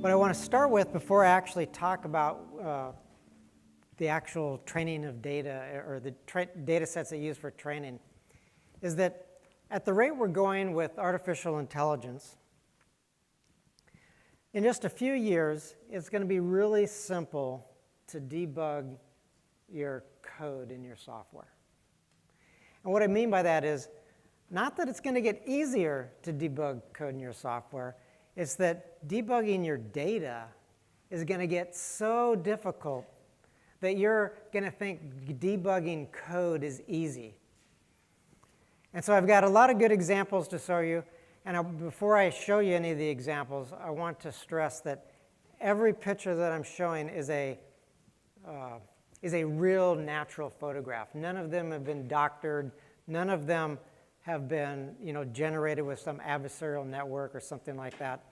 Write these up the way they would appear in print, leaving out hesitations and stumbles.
What I want to start with before I actually talk about the actual training of data or the data sets they use for training is that at the rate we're going with artificial intelligence, in just a few years, it's going to be really simple to debug your code in your software. And what I mean by that is not that it's going to get easier to debug code in your software, it's that debugging your data is going to get so difficult that you're going to think debugging code is easy. And so I've got a lot of good examples to show you. And before I show you any of the examples, I want to stress that every picture that I'm showing is a real natural photograph. None of them have been doctored. None of them have been generated with some adversarial network or something like that.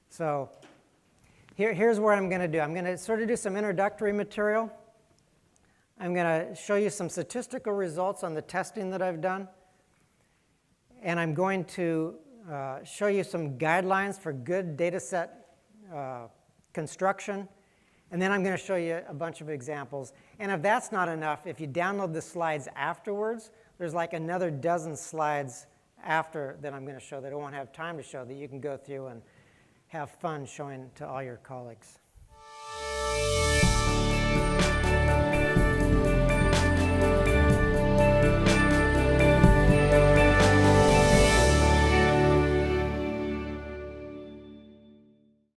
So here's what I'm going to do. I'm going to sort of do some introductory material. I'm going to show you some statistical results on the testing that I've done. And I'm going to show you some guidelines for good data set construction. And then I'm going to show you a bunch of examples. And if that's not enough, if you download the slides afterwards, there's like another dozen slides after that I'm going to show that I won't have time to show that you can go through and have fun showing to all your colleagues.